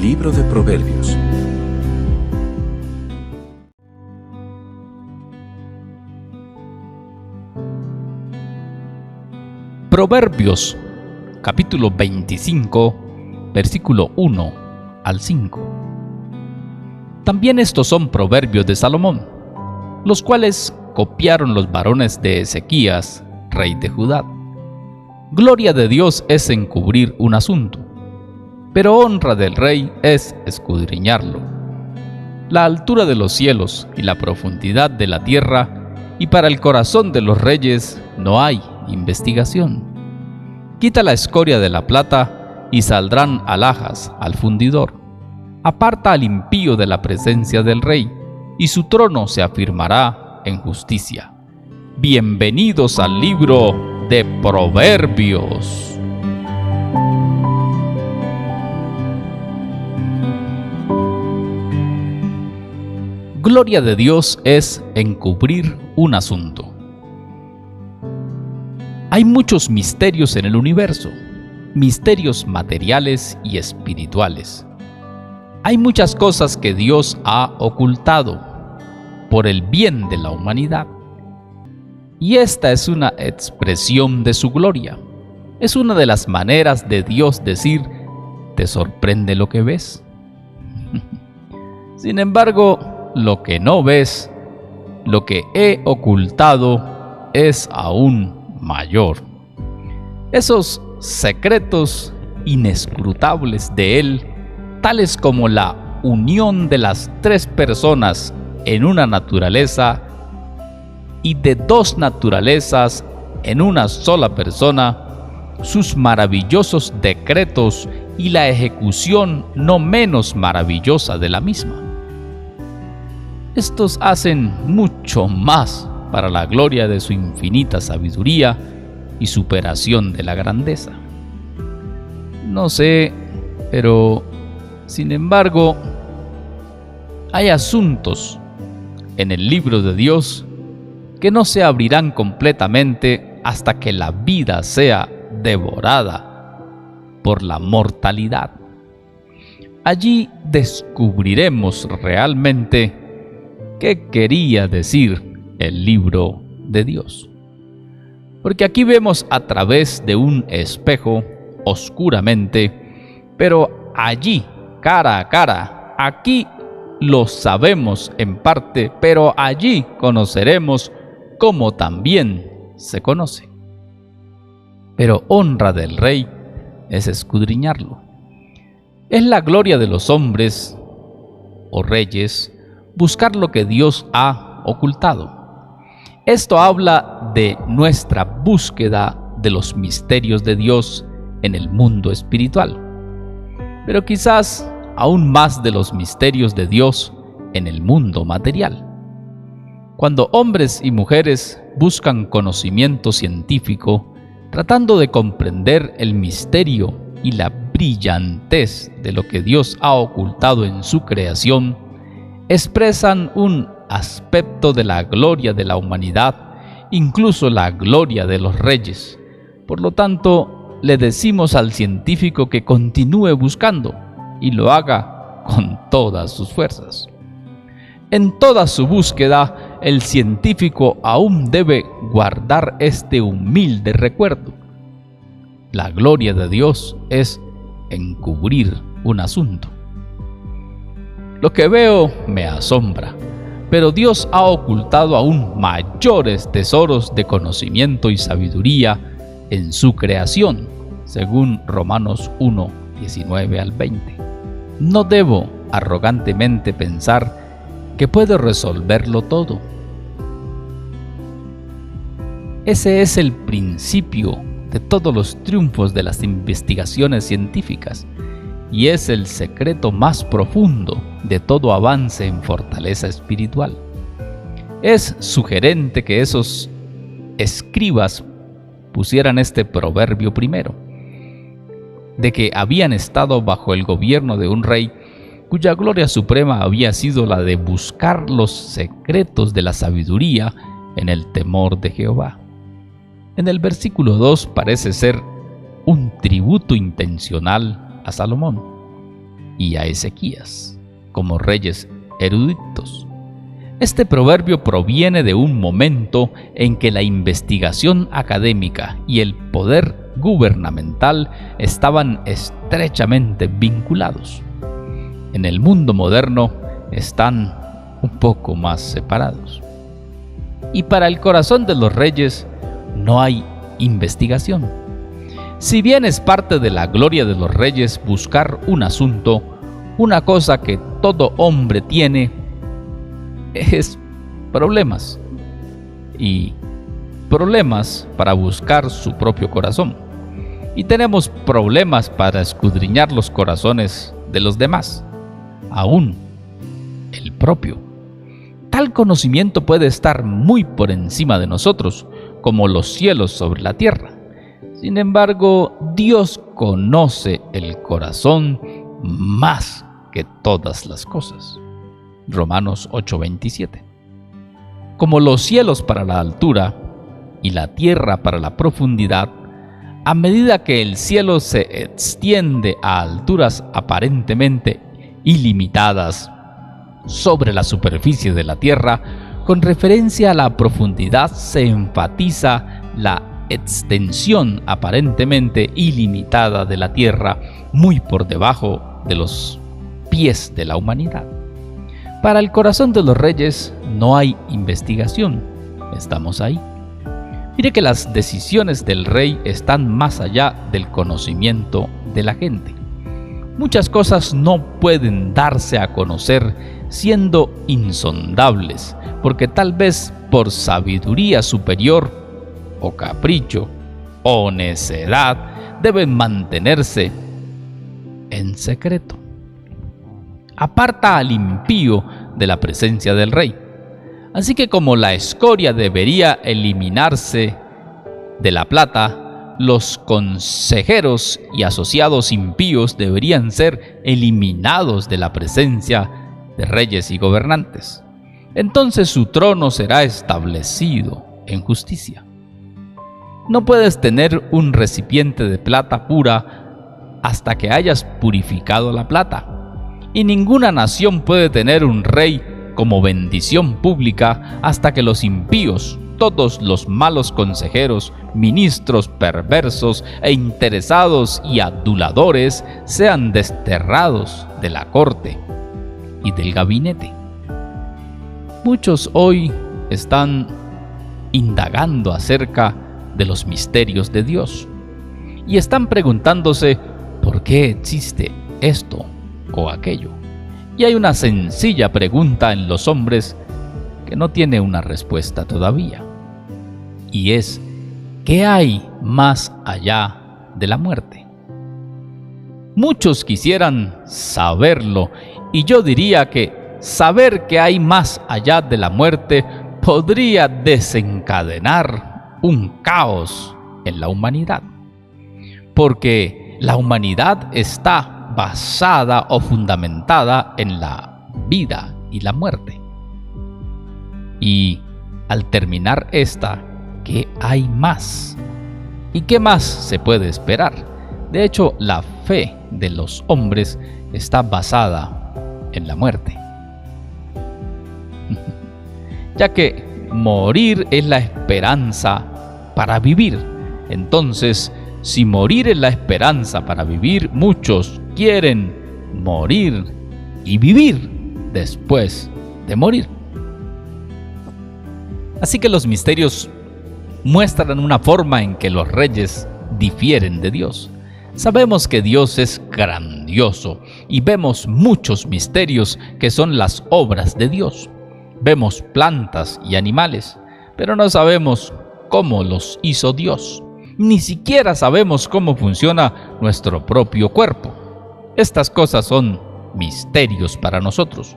Libro de Proverbios. Proverbios, capítulo 25, versículo 1 al 5. También estos son proverbios de Salomón, los cuales copiaron los varones de Ezequías, rey de Judá. Gloria de Dios es encubrir un asunto, pero honra del rey es escudriñarlo. La altura de los cielos y la profundidad de la tierra, y para el corazón de los reyes no hay investigación. Quita la escoria de la plata y saldrán alhajas al fundidor. Aparta al impío de la presencia del rey, y su trono se afirmará en justicia. Bienvenidos al libro de Proverbios. Gloria de Dios es encubrir un asunto. Hay muchos misterios en el universo, misterios materiales y espirituales. Hay muchas cosas que Dios ha ocultado por el bien de la humanidad. Y esta es una expresión de su gloria. Es una de las maneras de Dios decir: ¿te sorprende lo que ves? Sin embargo, lo que no ves, lo que he ocultado, es aún mayor. Esos secretos inescrutables de Él, tales como la unión de las tres personas en una naturaleza y de dos naturalezas en una sola persona, sus maravillosos decretos y la ejecución no menos maravillosa de la misma. Estos hacen mucho más para la gloria de su infinita sabiduría y superación de la grandeza. No sé, pero sin embargo, hay asuntos en el libro de Dios que no se abrirán completamente hasta que la vida sea devorada por la mortalidad. Allí descubriremos realmente qué quería decir el libro de Dios. Porque aquí vemos a través de un espejo oscuramente, pero allí, cara a cara, aquí lo sabemos en parte, pero allí conoceremos como también se conoce. Pero honra del rey es escudriñarlo. Es la gloria de los hombres o reyes buscar lo que Dios ha ocultado. Esto habla de nuestra búsqueda de los misterios de Dios en el mundo espiritual, pero quizás aún más de los misterios de Dios en el mundo material. Cuando hombres y mujeres buscan conocimiento científico, tratando de comprender el misterio y la brillantez de lo que Dios ha ocultado en su creación, expresan un aspecto de la gloria de la humanidad, incluso la gloria de los reyes. Por lo tanto, le decimos al científico que continúe buscando y lo haga con todas sus fuerzas. En toda su búsqueda, el científico aún debe guardar este humilde recuerdo: la gloria de Dios es encubrir un asunto. Lo que veo me asombra, pero Dios ha ocultado aún mayores tesoros de conocimiento y sabiduría en su creación, según Romanos 1, 19 al 20. No debo arrogantemente pensar que puedo resolverlo todo. Ese es el principio de todos los triunfos de las investigaciones científicas y es el secreto más profundo de todo avance en fortaleza espiritual. Es sugerente que esos escribas pusieran este proverbio primero, de que habían estado bajo el gobierno de un rey cuya gloria suprema había sido la de buscar los secretos de la sabiduría en el temor de Jehová. En el versículo 2 parece ser un tributo intencional a Salomón. y a Ezequías como reyes eruditos. Este proverbio proviene de un momento en que la investigación académica y el poder gubernamental estaban estrechamente vinculados. En el mundo moderno están un poco más separados. Y para el corazón de los reyes no hay investigación. Si bien es parte de la gloria de los reyes buscar un asunto, una cosa que todo hombre tiene es problemas. Y problemas para buscar su propio corazón. Y tenemos problemas para escudriñar los corazones de los demás, aún el propio. Tal conocimiento puede estar muy por encima de nosotros, como los cielos sobre la tierra. Sin embargo, Dios conoce el corazón más que todas las cosas. Romanos 8:27. Como los cielos para la altura y la tierra para la profundidad, a medida que el cielo se extiende a alturas aparentemente ilimitadas sobre la superficie de la tierra, con referencia a la profundidad se enfatiza la extensión aparentemente ilimitada de la tierra muy por debajo de los pies de la humanidad. Para el corazón de los reyes no hay investigación, estamos ahí. Mire que las decisiones del rey están más allá del conocimiento de la gente. Muchas cosas no pueden darse a conocer siendo insondables, porque tal vez por sabiduría superior, o capricho, o necedad, deben mantenerse en secreto. Aparta al impío de la presencia del rey. Así que como la escoria debería eliminarse de la plata, los consejeros y asociados impíos deberían ser eliminados de la presencia de reyes y gobernantes. Entonces su trono será establecido en justicia. No puedes tener un recipiente de plata pura hasta que hayas purificado la plata. Y ninguna nación puede tener un rey como bendición pública hasta que los impíos, todos los malos consejeros, ministros perversos e interesados y aduladores sean desterrados de la corte y del gabinete. Muchos hoy están indagando acerca de los misterios de Dios y están preguntándose ¿por qué existe esto o aquello? Y hay una sencilla pregunta en los hombres que no tiene una respuesta todavía. Y es, ¿qué hay más allá de la muerte? Muchos quisieran saberlo, y yo diría que saber qué hay más allá de la muerte podría desencadenar un caos en la humanidad. Porque la humanidad está basada o fundamentada en la vida y la muerte. Y al terminar esta, ¿qué hay más? ¿Y qué más se puede esperar? De hecho, la fe de los hombres está basada en la muerte. Ya que morir es la esperanza para vivir. Entonces, si morir es la esperanza para vivir, muchos quieren morir y vivir después de morir. Así que los misterios muestran una forma en que los reyes difieren de Dios. Sabemos que Dios es grandioso y vemos muchos misterios que son las obras de Dios. Vemos plantas y animales, pero no sabemos cómo los hizo Dios. Ni siquiera sabemos cómo funciona nuestro propio cuerpo. Estas cosas son misterios para nosotros,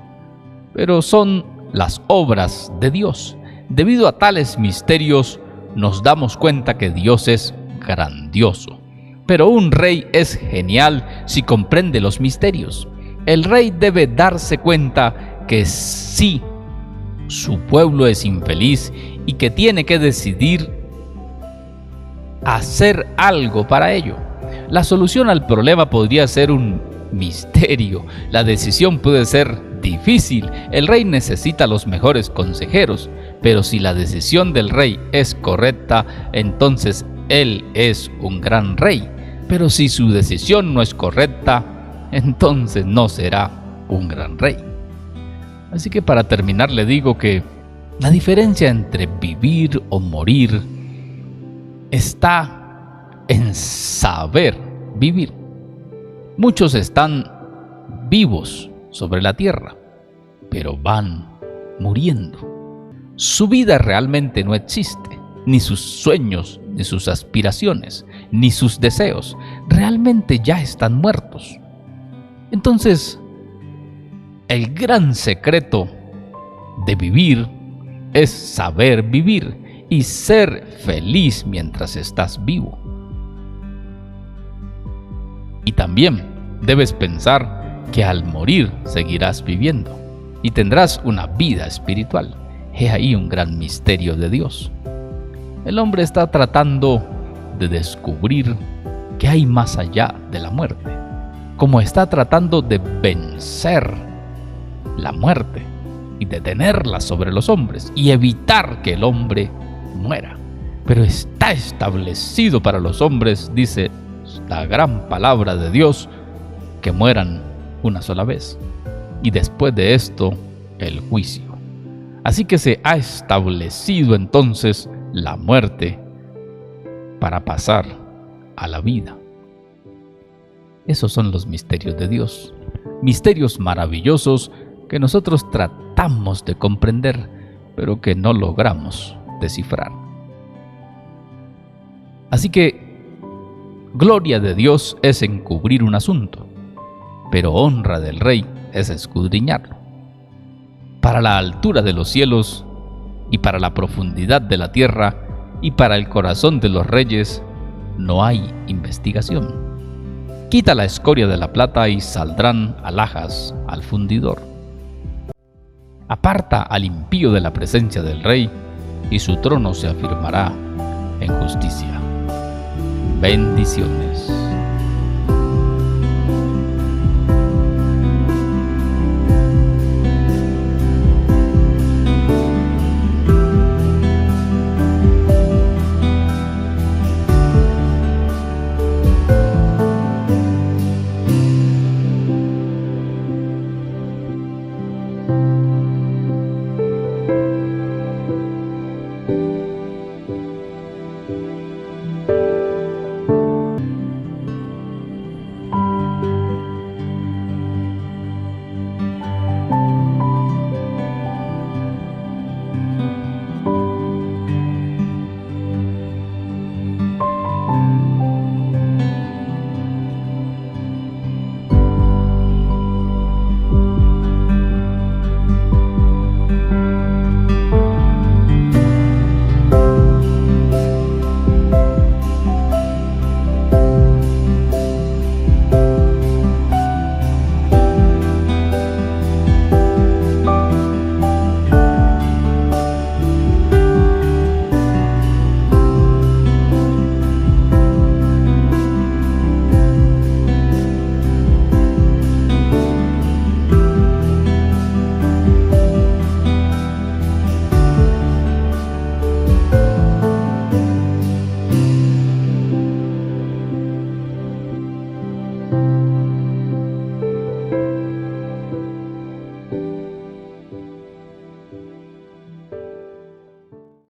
pero son las obras de Dios. Debido a tales misterios, nos damos cuenta que Dios es grandioso. Pero un rey es genial si comprende los misterios. El rey debe darse cuenta que sí, su pueblo es infeliz y que tiene que decidir hacer algo para ello. La solución al problema podría ser un misterio. La decisión puede ser difícil. El rey necesita los mejores consejeros, pero si la decisión del rey es correcta, entonces él es un gran rey. Pero si su decisión no es correcta, entonces no será un gran rey. Así que para terminar le digo que la diferencia entre vivir o morir está en saber vivir. Muchos están vivos sobre la tierra, pero van muriendo. Su vida realmente no existe, ni sus sueños, ni sus aspiraciones, ni sus deseos. Realmente ya están muertos. Entonces, el gran secreto de vivir es saber vivir y ser feliz mientras estás vivo. Y también debes pensar que al morir seguirás viviendo y tendrás una vida espiritual. He ahí un gran misterio de Dios. El hombre está tratando de descubrir qué hay más allá de la muerte, como está tratando de vencer la muerte y detenerla sobre los hombres y evitar que el hombre muera. Pero está establecido para los hombres, dice la gran palabra de Dios, que mueran una sola vez y después de esto el juicio. Así que se ha establecido entonces la muerte para pasar a la vida. Esos son los misterios de Dios, misterios maravillosos que nosotros tratamos de comprender, pero que no logramos descifrar. Así que gloria de Dios es encubrir un asunto, pero honra del rey es escudriñarlo. Para la altura de los cielos y para la profundidad de la tierra y para el corazón de los reyes no hay investigación. Quita la escoria de la plata y saldrán alhajas al fundidor. Aparta al impío de la presencia del rey y su trono se afirmará en justicia. Bendiciones.